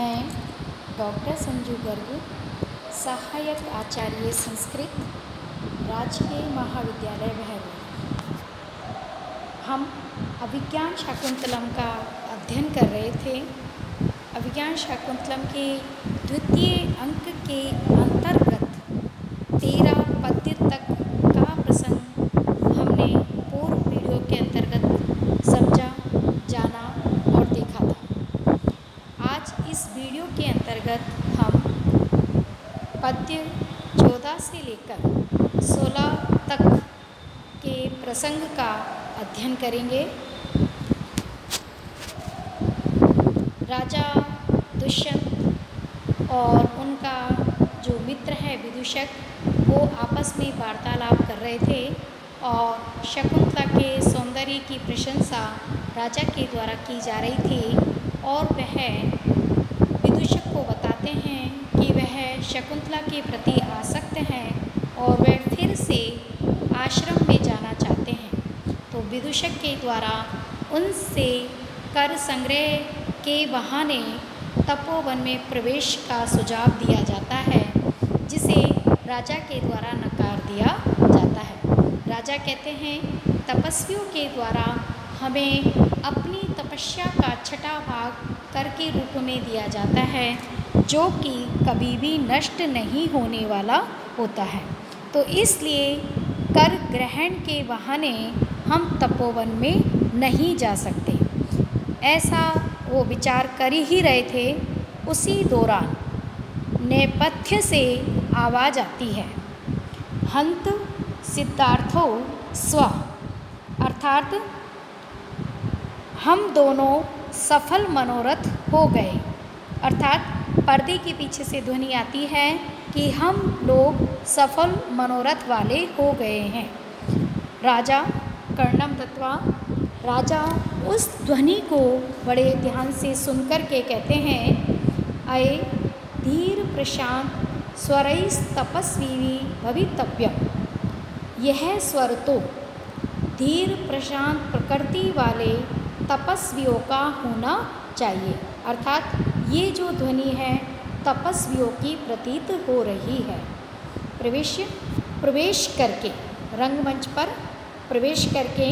मैं डॉक्टर संजू गर्ग, सहायक आचार्य संस्कृत, राजकीय महाविद्यालय बहरौल। हम अभिज्ञान शाकुंतलम का अध्ययन कर रहे थे। अभिज्ञान शाकुंतलम के द्वितीय अंक के अंतर्गत 13 पद्य तक का प्रसंग हमने पूर्व वीडियो के अंतर्गत समझा, जाना और देखा था। आज इस वीडियो के अंतर्गत हम पद्य 14 से लेकर 16 तक के प्रसंग का अध्ययन करेंगे। राजा दुष्यंत और उनका जो मित्र है विदूषक, वो आपस में वार्तालाप कर रहे थे और शकुंतला के सौंदर्य की प्रशंसा राजा के द्वारा की जा रही थी और वह विदूषक को बताते हैं कि वह शकुंतला के प्रति आसक्त हैं और वह फिर से आश्रम में जाना चाहते हैं। तो विदूषक के द्वारा उनसे कर संग्रह के बहाने तपोवन में प्रवेश का सुझाव दिया जाता है, जिसे राजा के द्वारा नकार दिया जाता है। राजा कहते हैं, तपस्वियों के द्वारा हमें अपनी तपस्या का छठा भाग कर के रूप में दिया जाता है, जो कि कभी भी नष्ट नहीं होने वाला होता है। तो इसलिए कर ग्रहण के बहाने हम तपोवन में नहीं जा सकते। ऐसा वो विचार कर ही रहे थे। उसी दौरान नेपथ्य से आवाज़ आती है, हंत सिद्धार्थो स्व, अर्थात हम दोनों सफल मनोरथ हो गए। अर्थात पर्दे के पीछे से ध्वनि आती है कि हम लोग सफल मनोरथ वाले हो गए हैं। राजा कर्णम दत्वा, राजा उस ध्वनि को बड़े ध्यान से सुनकर के कहते हैं, अये धीर प्रशांत स्वरैस्तपस्वी भवितव्यम। यह स्वर तो धीर प्रशांत प्रकृति वाले तपस्वियों का होना चाहिए। अर्थात ये जो ध्वनि है तपस्वियों की प्रतीत हो रही है। प्रवेश करके रंगमंच पर प्रवेश करके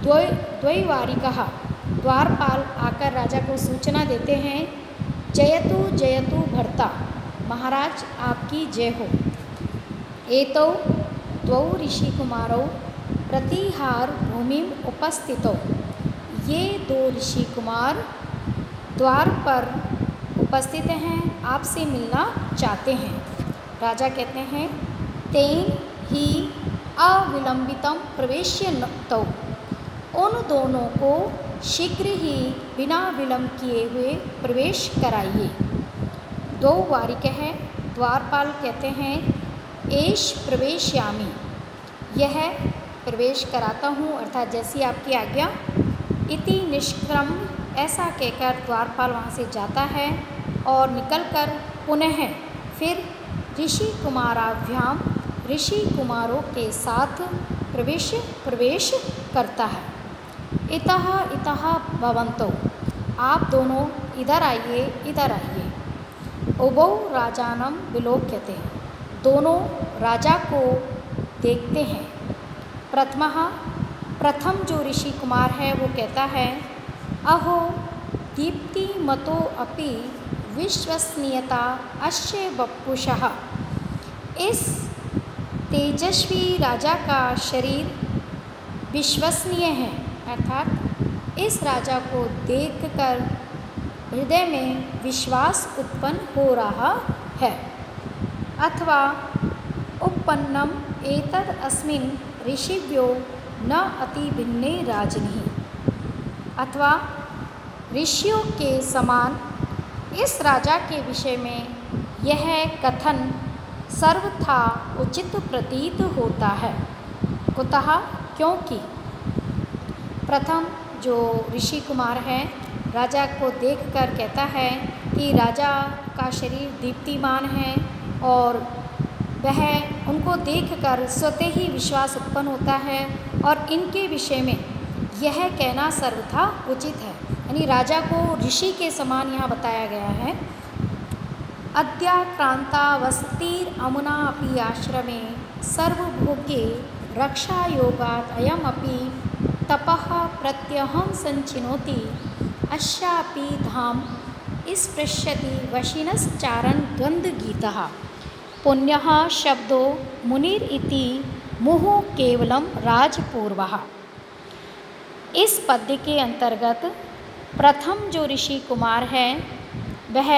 द्वैवारिकः द्वारपाल आकर राजा को सूचना देते हैं, जयतु जयतु भर्ता, महाराज आपकी जय हो। एतौ द्वौ ऋषिकुमारौ प्रतिहार भूमिम उपस्थितौ। ये दो ऋषि कुमार द्वार पर उपस्थित हैं, आपसे मिलना चाहते हैं। राजा कहते हैं, तेन ही अविलंबितम प्रवेश्य तौ, उन दोनों को शीघ्र ही बिना विलंब किए हुए प्रवेश कराइए। दो वारिक है, द्वारपाल कहते हैं, एष प्रवेशयामि, यह प्रवेश कराता हूँ, अर्थात जैसी आपकी आज्ञा। इति निष्क्रम, ऐसा कहकर द्वारपाल वहाँ से जाता है और निकलकर पुनः फिर ऋषि कुमाराभ्याम, ऋषि कुमारों के साथ प्रवेश करता है। इतः इतः भवन्तौ, आप दोनों इधर आइए, इधर आइए। उभौ राजानम विलोक्यते, दोनों राजा को देखते हैं। प्रथम जो ऋषि कुमार है वो कहता है, अहो दीप्ति मतो अपि विश्वसनीयता अस्य वपुषः। इस तेजस्वी राजा का शरीर विश्वसनीय है, अर्थात इस राजा को देखकर हृदय में विश्वास उत्पन्न हो रहा है। अथवा उपपन्नम एतद अस्मिन् ऋषिभ्यो न अति भिन्ने राजनिः, अथवा ऋषियों के समान इस राजा के विषय में यह कथन सर्वथा उचित प्रतीत होता है। कुतः, क्योंकि प्रथम जो ऋषि कुमार है राजा को देखकर कहता है कि राजा का शरीर दीप्तिमान है और वह उनको देखकर स्वतः ही विश्वास उत्पन्न होता है और इनके विषय में यह कहना सर्वथा उचित है। यानी राजा को ऋषि के समान यहाँ बताया गया है। अद्याक्रांता वसतिर् अमुना अपि आश्रमे सर्वभोगे रक्षा योगात् अयमपि तपः प्रत्यहं संचिनोति अस्यापि धाम स्पृश्यति वशिनश्चारण द्वन्द्वगीतः पुण्यः शब्दो मुनिर इति मुहुः केवलम राजपूर्वः। इस पद्य के अंतर्गत प्रथम जो ऋषि कुमार है वह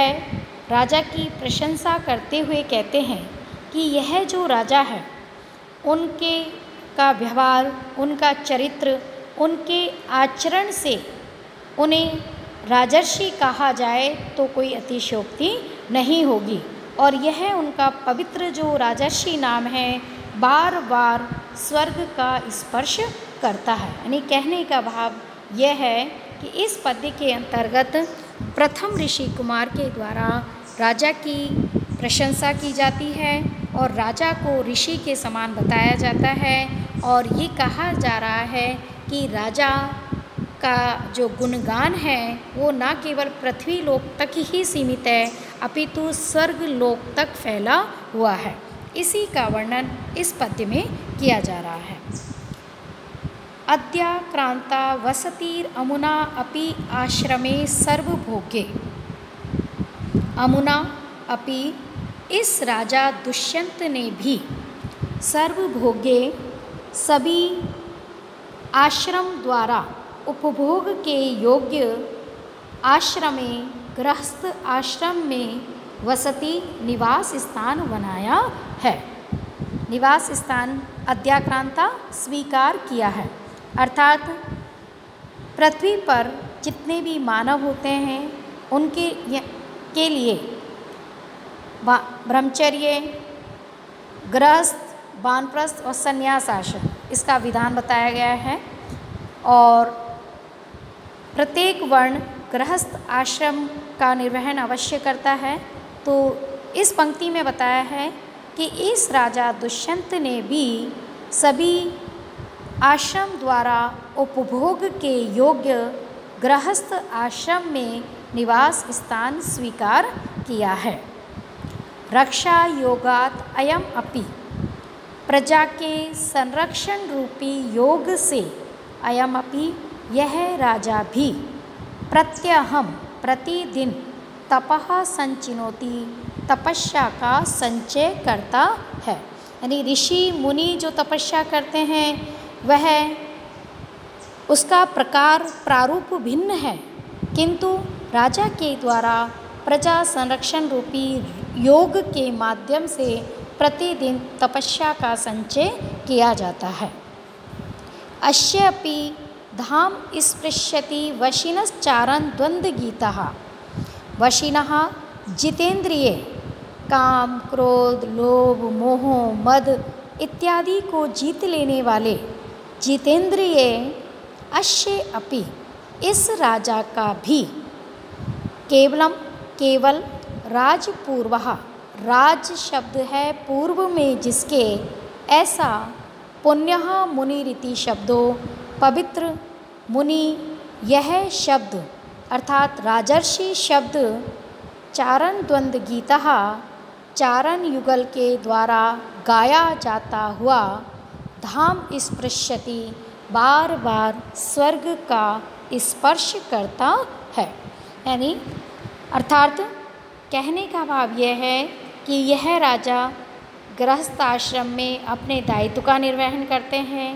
राजा की प्रशंसा करते हुए कहते हैं कि यह जो राजा है उनके का व्यवहार, उनका चरित्र, उनके आचरण से उन्हें राजर्षि कहा जाए तो कोई अतिशयोक्ति नहीं होगी। और यह उनका पवित्र जो राजर्षि नाम है बार बार स्वर्ग का स्पर्श करता है। यानी कहने का भाव यह है कि इस पद्य के अंतर्गत प्रथम ऋषि कुमार के द्वारा राजा की प्रशंसा की जाती है और राजा को ऋषि के समान बताया जाता है और ये कहा जा रहा है कि राजा का जो गुणगान है वो न केवल पृथ्वी लोक तक ही सीमित है अपितु स्वर्ग लोक तक फैला हुआ है। इसी का वर्णन इस पद्य में किया जा रहा है। अद्याक्रांता वसतिर् अमुना अपि आश्रमे सर्वभोगे। अमुना अपि इस राजा दुष्यंत ने भी सर्वभोगे सभी आश्रम द्वारा उपभोग के योग्य आश्रमे गृहस्थ आश्रम में वसति निवास स्थान बनाया है। निवास स्थान अद्याक्रांता स्वीकार किया है, अर्थात पृथ्वी पर जितने भी मानव होते हैं उनके के लिए ब्रह्मचर्य, गृहस्थ, वानप्रस्थ और संन्यास आश्रम इसका विधान बताया गया है। और प्रत्येक वर्ण गृहस्थ आश्रम का निर्वहन अवश्य करता है। तो इस पंक्ति में बताया है कि इस राजा दुष्यंत ने भी सभी आश्रम द्वारा उपभोग के योग्य गृहस्थ आश्रम में निवास स्थान स्वीकार किया है। रक्षा योगात अयम अपि प्रजा के संरक्षण रूपी योग से अयम अपि यह राजा भी प्रत्यहम प्रतिदिन तपः संचिनोति तपस्या का संचय करता है। यानी ऋषि मुनि जो तपस्या करते हैं वह उसका प्रकार प्रारूप भिन्न है, किंतु राजा के द्वारा प्रजा संरक्षण रूपी योग के माध्यम से प्रतिदिन तपस्या का संचय किया जाता है। अश्यपि धाम स्पृश्यति वशिनश्चारण द्वन्द्वगीतः। वशिनः जितेंद्रिय काम, क्रोध, लोभ, मोह, मद इत्यादि को जीत लेने वाले जितेंद्रिय अश्य अपि इस राजा का भी केवल राजपूर्वः, राज शब्द है पूर्व में जिसके, ऐसा पुण्यः मुनिरिति शब्दों पवित्र मुनि यह शब्द अर्थात राजर्षि शब्द चारण द्वंद्व गीतः चारण युगल के द्वारा गाया जाता हुआ धाम स्पृश्यति बार बार स्वर्ग का स्पर्श करता है। यानी अर्थात कहने का भाव यह है कि यह राजा गृहस्थ आश्रम में अपने दायित्व का निर्वहन करते हैं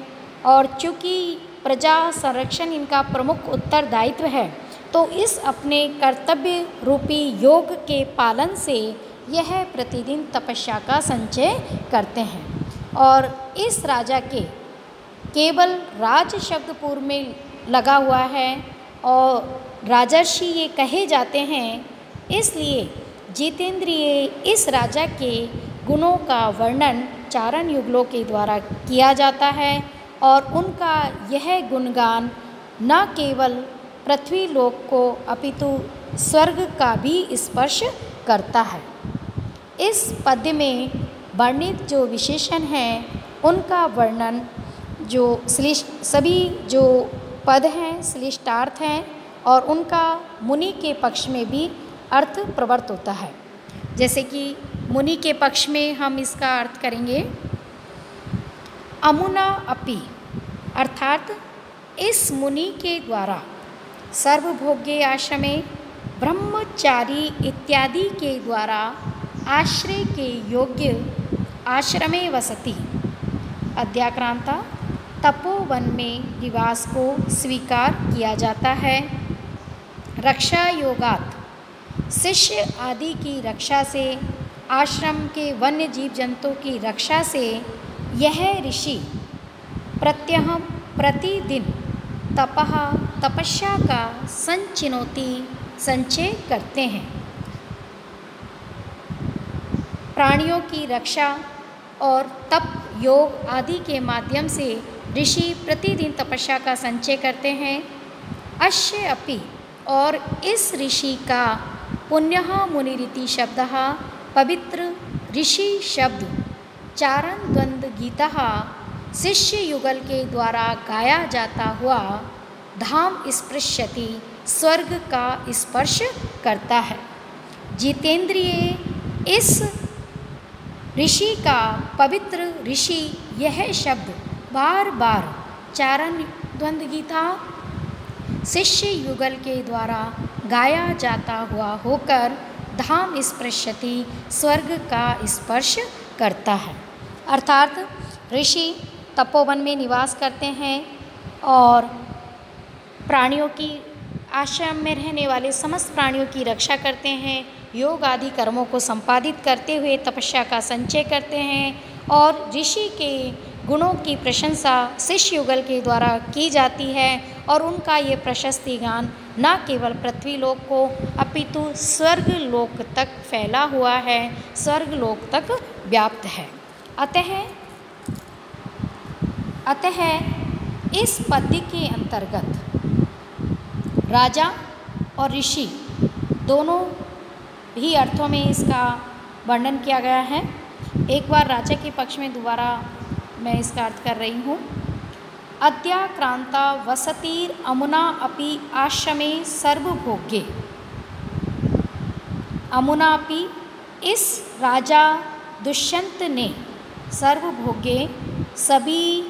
और चूँकि प्रजा संरक्षण इनका प्रमुख उत्तरदायित्व है तो इस अपने कर्तव्य रूपी योग के पालन से यह प्रतिदिन तपस्या का संचय करते हैं। और इस राजा के केवल राज शब्द पूर्व में लगा हुआ है और राजर्षि ये कहे जाते हैं, इसलिए जितेंद्रिय इस राजा के गुणों का वर्णन चारण युगलों के द्वारा किया जाता है और उनका यह गुणगान न केवल पृथ्वी लोक को अपितु स्वर्ग का भी स्पर्श करता है। इस पद्य में वर्णित जो विशेषण हैं उनका वर्णन जो सभी जो पद हैं श्लिष्टार्थ हैं और उनका मुनि के पक्ष में भी अर्थ प्रवृत्त होता है। जैसे कि मुनि के पक्ष में हम इसका अर्थ करेंगे अमुना अपि, अर्थात इस मुनि के द्वारा सर्वभोग्य आश्रमे ब्रह्मचारी इत्यादि के द्वारा आश्रय के योग्य आश्रमे वसति। अद्याक्रांता तपोवन में निवास को स्वीकार किया जाता है। रक्षा योगात, शिष्य आदि की रक्षा से, आश्रम के वन्य जीव जंतु की रक्षा से यह ऋषि प्रत्यह प्रतिदिन तपस्या का संचय करते हैं। प्राणियों की रक्षा और तप योग आदि के माध्यम से ऋषि प्रतिदिन तपस्या का संचय करते हैं। अश्य अपि, और इस ऋषि का पुण्यः मुनिरिति शब्दः, पवित्र ऋषि शब्द चारण द्वंद्व गीतः शिष्य युगल के द्वारा गाया जाता हुआ धाम स्पृश्यति, स्वर्ग का स्पर्श करता है। जितेंद्रिय, इस ऋषि का पवित्र ऋषि यह शब्द बार बार चारण द्वंद्व गीता शिष्य युगल के द्वारा गाया जाता हुआ होकर धाम स्पृश्यति, स्वर्ग का स्पर्श करता है। अर्थात ऋषि तपोवन में निवास करते हैं और प्राणियों की, आश्रम में रहने वाले समस्त प्राणियों की रक्षा करते हैं, योग आदि कर्मों को संपादित करते हुए तपस्या का संचय करते हैं और ऋषि के गुणों की प्रशंसा शिष्य युगल के द्वारा की जाती है और उनका ये प्रशस्ति गान न केवल पृथ्वी लोक को अपितु स्वर्ग लोक तक फैला हुआ है, स्वर्ग लोक तक व्याप्त है। अतः इस पद्य के अंतर्गत राजा और ऋषि दोनों ही अर्थों में इसका वर्णन किया गया है। एक बार राजा के पक्ष में दोबारा मैं इसका अर्थ कर रही हूँ। अद्याक्रांता वसतीर अमुना अपि आश्रमे सर्वभोग्ये। अमुना अपि, इस राजा दुष्यंत ने सर्वभोग्ये, सभी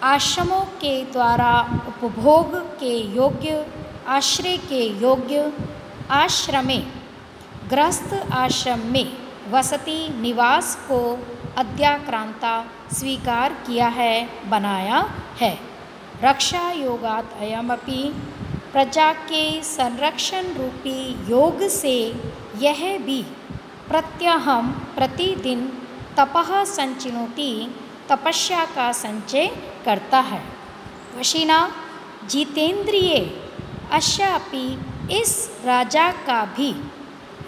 आश्रमों के द्वारा उपभोग के योग्य, आश्रय के योग्य आश्रमे, गृहस्थ आश्रम में वसति निवास को अद्याक्रांता स्वीकार किया है, बनाया है। रक्षा योगात अयमपि, प्रजा के संरक्षण रूपी योग से यह भी प्रत्यहम प्रतिदिन तपः संचिनोति, तपस्या का संचय करता है। वशिना जितेंद्रिय अश्यापि, इस राजा का भी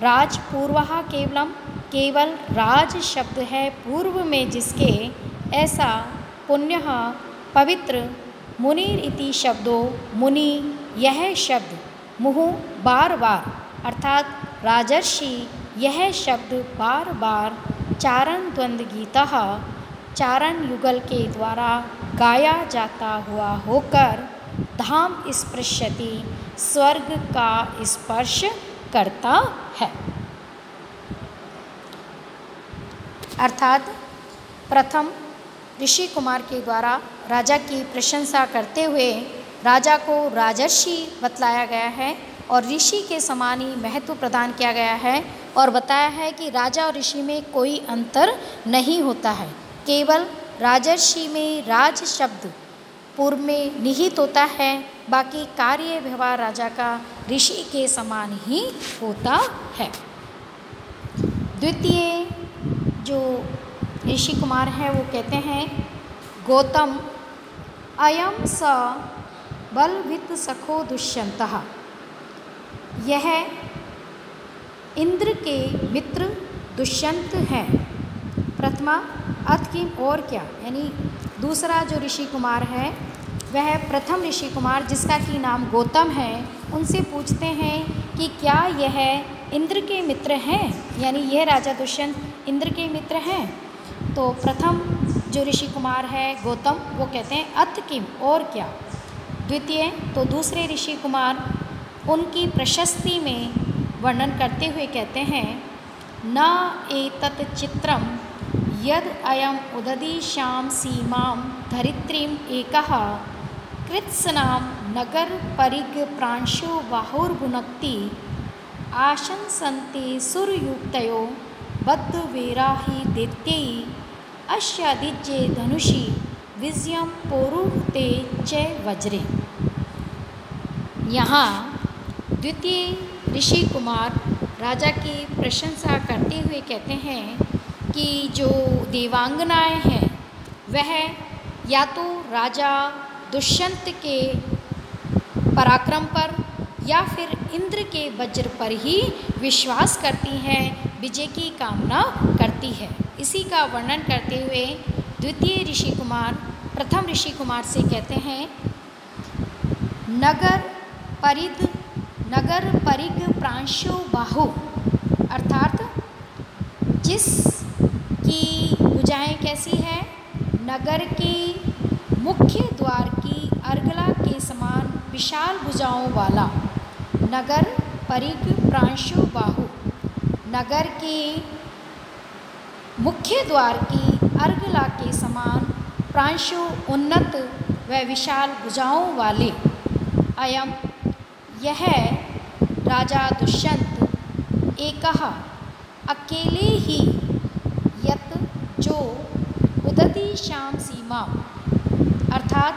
राज पूर्वः केवलम, केवल राज शब्द है पूर्व में जिसके, ऐसा पुण्यः पवित्र, मुनिर इति शब्दो मुनि यह शब्द, मुहु बार बार, अर्थात राजर्षि यह शब्द बार बार चारण द्वंद्व गीतः, चारण युगल के द्वारा गाया जाता हुआ होकर धाम स्पृश्यति, स्वर्ग का स्पर्श करता है। अर्थात प्रथम ऋषि कुमार के द्वारा राजा की प्रशंसा करते हुए राजा को राजर्षि बतलाया गया है और ऋषि के समान ही महत्व प्रदान किया गया है और बताया है कि राजा और ऋषि में कोई अंतर नहीं होता है, केवल राजर्षि में राज शब्द पूर्व में निहित होता है, बाकी कार्य व्यवहार राजा का ऋषि के समान ही होता है। द्वितीय जो ऋषि कुमार है वो कहते हैं, गौतम अयम स बलवित सखो दुष्यंतः, यह इंद्र के मित्र दुष्यंत हैं। प्रथमा अथ किम, और क्या, यानी दूसरा जो ऋषि कुमार है वह प्रथम ऋषि कुमार जिसका कि नाम गौतम है, उनसे पूछते हैं कि क्या यह इंद्र के मित्र हैं, यानी यह राजा दुष्यंत इंद्र के मित्र हैं। तो प्रथम जो ऋषि कुमार है गौतम वो कहते हैं अथ किम, और क्या। द्वितीय तो दूसरे ऋषि कुमार उनकी प्रशस्ति में वर्णन करते हुए कहते हैं, न एतत् चित्रम यद अयम उददीशां सीमां धरित्रीम एकः कृत्स्नां नगर परिग प्रांशो बाहुर्भुनक्ति आशंसन्ते सुरयुक्तयो बद्धवीरा हि दैत्यैः अस्यादिज्ये धनुषि विजयं पौरुहूते च वज्रे। यहाँ द्वितीय ऋषि कुमार राजा की प्रशंसा करते हुए कहते हैं कि जो देवांगनाएं हैं वह या तो राजा दुष्यंत के पराक्रम पर या फिर इंद्र के वज्र पर ही विश्वास करती हैं, विजय की कामना करती है। इसी का वर्णन करते हुए द्वितीय ऋषि कुमार प्रथम ऋषि कुमार से कहते हैं, नगर परिग प्रांशो बाहु, अर्थात जिसकी भुजाएं कैसी है, नगर के मुख्य द्वार की अर्गला के समान विशाल भुजाओं वाला। नगर परिग प्रांशो बाहु, नगर के मुख्य द्वार की अर्गला के समान प्रांशु उन्नत व विशाल भुजाओं वाले। अयम यह राजा दुष्यंत एकः अकेले ही, यत जो उददीशां सीमा, अर्थात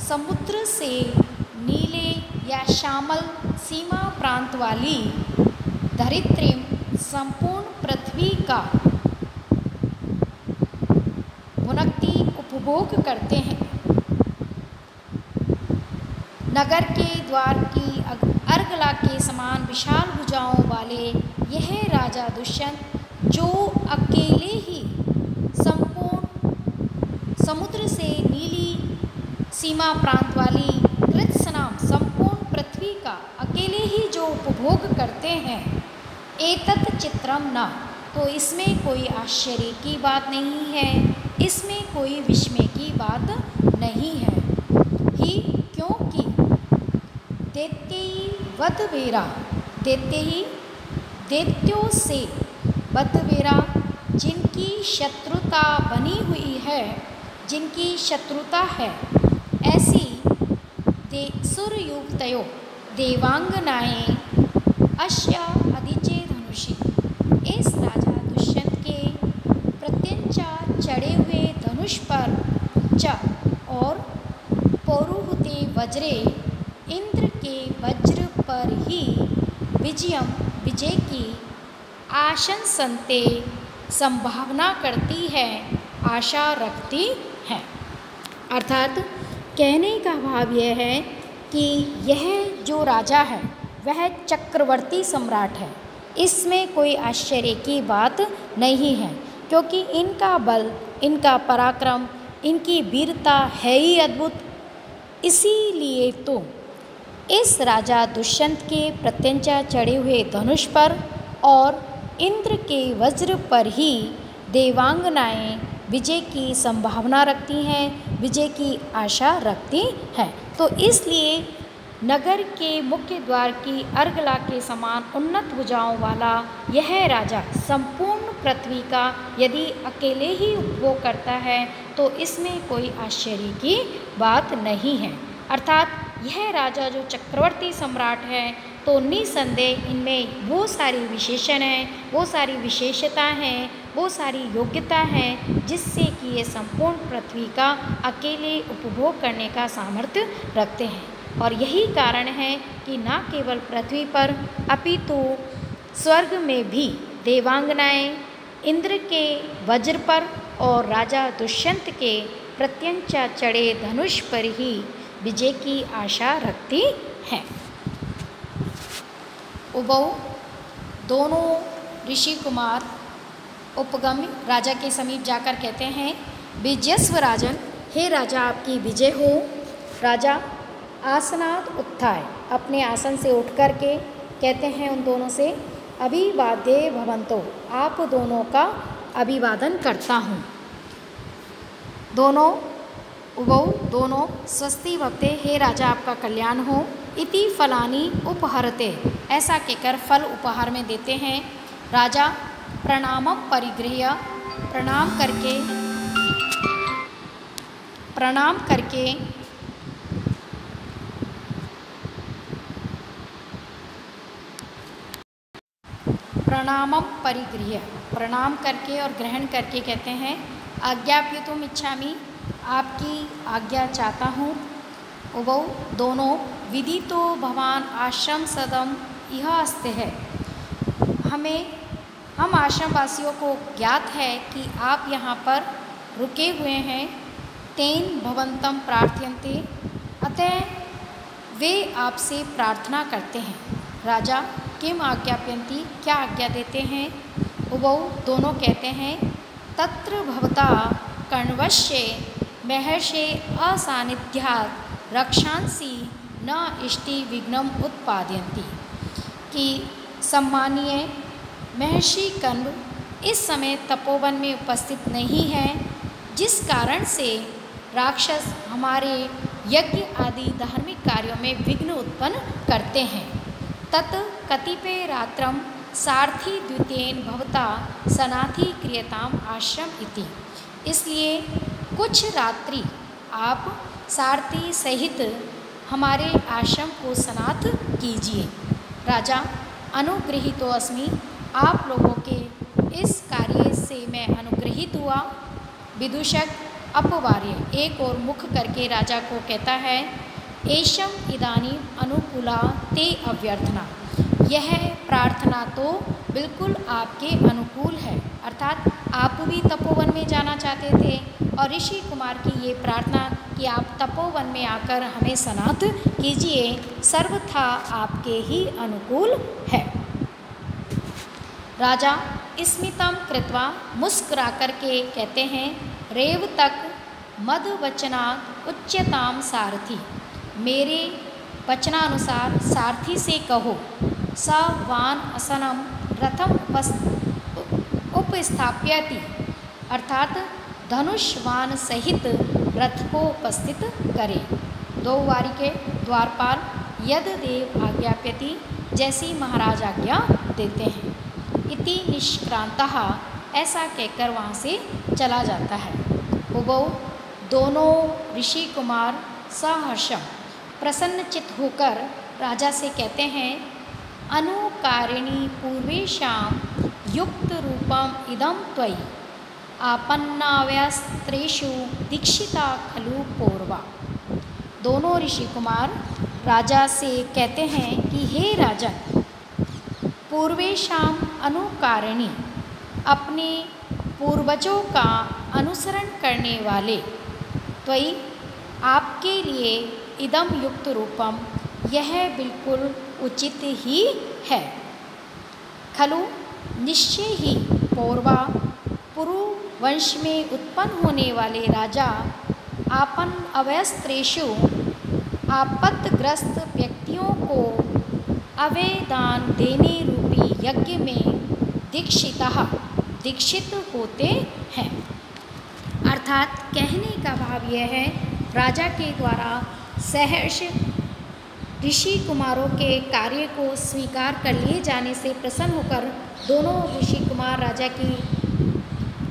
समुद्र से नीले या श्यामल सीमा प्रांत वाली धरित्रीम संपूर्ण पृथ्वी का भुनक्ति उपभोग करते हैं। नगर के द्वार की अर्गला के समान विशाल भुजाओं वाले यह राजा दुष्यंत जो अकेले ही संपूर्ण समुद्र से नीली सीमा प्रांत वाली कृत्स्नाम संपूर्ण पृथ्वी का अकेले ही जो उपभोग करते हैं, एतत् चित्रम न, तो इसमें कोई आश्चर्य की बात नहीं है, इसमें कोई विस्मय की बात नहीं है ही, क्योंकि दैत्यैः वधवीरा, दैत्यों से बद्धवीरा, जिनकी शत्रुता बनी हुई है, जिनकी शत्रुता है, ऐसी सुरयुक्तयो देवांगनाएं अश्या अधिजे धनुषि, इस राजा दुष्यंत के प्रत्यंचा चढ़े हुए धनुष पर च और पौरुहूते वज्रे, इंद्र के वज्र पर ही विजयम विजय की आशंसन्ते संभावना करती है, आशा रखती है। अर्थात कहने का भाव यह है कि यह जो राजा है वह चक्रवर्ती सम्राट है, इसमें कोई आश्चर्य की बात नहीं है, क्योंकि इनका बल, इनका पराक्रम, इनकी वीरता है ही अद्भुत। इसीलिए तो इस राजा दुष्यंत के प्रत्यंचा चढ़े हुए धनुष पर और इंद्र के वज्र पर ही देवांगनाएं विजय की संभावना रखती हैं, विजय की आशा रखती हैं। तो इसलिए नगर के मुख्य द्वार की अर्गला के समान उन्नत भुजाओं वाला यह राजा संपूर्ण पृथ्वी का यदि अकेले ही उपभोग करता है तो इसमें कोई आश्चर्य की बात नहीं है। अर्थात यह राजा जो चक्रवर्ती सम्राट है तो निसंदेह इनमें वो सारी विशेषण हैं, वो सारी विशेषता हैं, वो सारी योग्यता हैं जिससे कि ये संपूर्ण पृथ्वी का अकेले उपभोग करने का सामर्थ्य रखते हैं। और यही कारण है कि न केवल पृथ्वी पर अपितु स्वर्ग में भी देवांगनाएं इंद्र के वज्र पर और राजा दुष्यंत के प्रत्यंचा चढ़े धनुष पर ही विजय की आशा रखती हैं। उभौ दोनों ऋषि कुमार उपगम्य राजा के समीप जाकर कहते हैं, विजयस्व राजन, हे राजा आपकी विजय हो। राजा आसनाद उत्थाय, अपने आसन से उठ कर के कहते हैं उन दोनों से, अभिवाद्य भवंतो, आप दोनों का अभिवादन करता हूँ। दोनों उभौ दोनों स्वस्ति भवते, हे राजा आपका कल्याण हो। इति फलानि उपहरते, ऐसा कहकर फल उपहार में देते हैं। राजा प्रणामम परिगृह्य, प्रणाम करके प्रणाम करके और ग्रहण करके कहते हैं आज्ञाप्यतुम इच्छामि, आपकी आज्ञा चाहता हूँ। उभौ दोनों विदितो भवान आश्रम सदम यह अस्ते है, हम आश्रम वासियों को ज्ञात है कि आप यहाँ पर रुके हुए हैं। तेन भवंतम प्रार्थयन्ते, अतः वे आपसे प्रार्थना करते हैं। राजा किम आज्ञाप्यन्ति, क्या आज्ञा देते हैं। उभौ दोनों कहते हैं तत्र भवता कर्णवश्य महर्षे असान्निध्यात् रक्षांसि न इष्टि विघ्नम उत्पादयन्ति, कि सम्मानीय महर्षि कण्व इस समय तपोवन में उपस्थित नहीं है, जिस कारण से राक्षस हमारे यज्ञ आदि धार्मिक कार्यों में विघ्न उत्पन्न करते हैं। तत् कतिपय रात्रम सारथी द्वितीयेन भवता सनाथि क्रियताम आश्रम इति, इसलिए कुछ रात्रि आप सारथी सहित हमारे आश्रम को सनाथ कीजिए। राजा अनुगृहीतो अस्मि, आप लोगों के इस कार्य से मैं अनुग्रहित हुआ। विदूषक अपवार्य, एक और मुख करके राजा को कहता है एषम इदानीम अनुकूला ते अभ्यर्थना, यह प्रार्थना तो बिल्कुल आपके अनुकूल है, अर्थात आप भी तपोवन में जाना चाहते थे और ऋषि कुमार की ये प्रार्थना कि आप तपोवन में आकर हमें सनाथ कीजिए सर्वथा आपके ही अनुकूल है। राजा स्मितम कृत्वा, मुस्कुरा कर के कहते हैं रेव तक मद वचना उच्यताम सारथी, मेरे वचनानुसार सारथी से कहो स वान असनम रथम उपस्थाप्यति, अर्थात धनुष्वान सहित रथ को उपस्थित करे। दो वारी के द्वारपाल यद देव आज्ञाप्यति, जैसी महाराज आज्ञा देते हैं। इति निष्क्रांतः, ऐसा कहकर वहाँ से चला जाता है। उभौ दोनों ऋषि कुमार सहर्षम प्रसन्नचित होकर राजा से कहते हैं अनुकारिणी पूर्वेशाम युक्त रूपम इदम त्वयि आपन्नाव्यस्त्रेषु दीक्षिता खलु पूर्वा। दोनों ऋषि कुमार राजा से कहते हैं कि हे राजन, पूर्वेशाम अनुकारिणी, अपने पूर्वजों का अनुसरण करने वाले, त्वयि आपके लिए इदम युक्त रूपम, यह बिल्कुल उचित ही है। खलु निश्चय ही, पौरवा पुरु वंश में उत्पन्न होने वाले राजा आपन अवस्त्रेषु, आपत्तिग्रस्त व्यक्तियों को अवयदान देने रूपी यज्ञ में दीक्षित होते हैं। अर्थात कहने का भाव यह है, राजा के द्वारा सहर्ष ऋषि कुमारों के कार्य को स्वीकार कर लिए जाने से प्रसन्न होकर दोनों ऋषि कुमार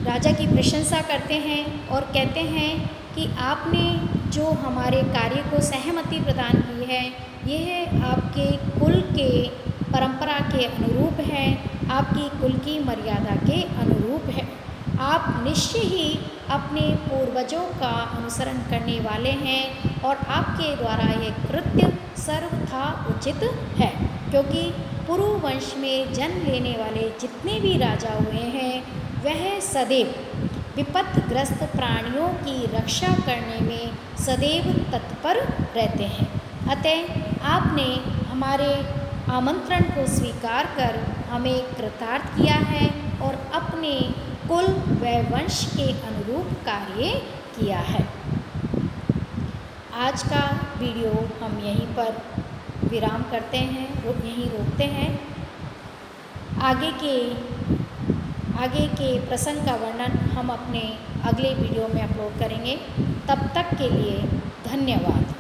राजा की प्रशंसा करते हैं और कहते हैं कि आपने जो हमारे कार्य को सहमति प्रदान की है, यह आपके कुल के परंपरा के अनुरूप है, आपकी कुल की मर्यादा के अनुरूप है। आप निश्चय ही अपने पूर्वजों का अनुसरण करने वाले हैं और आपके द्वारा यह कृत्य सर्वथा उचित है, क्योंकि पुरु वंश में जन्म लेने वाले जितने भी राजा हुए हैं वह सदैव विपत्तिग्रस्त प्राणियों की रक्षा करने में सदैव तत्पर रहते हैं। अतः आपने हमारे आमंत्रण को स्वीकार कर हमें कृतार्थ किया है और अपने कुल व वंश के अनुरूप कार्य किया है। आज का वीडियो हम यहीं पर विराम करते हैं, यहीं रोकते हैं। आगे के प्रसंग का वर्णन हम अपने अगले वीडियो में अपलोड करेंगे। तब तक के लिए धन्यवाद।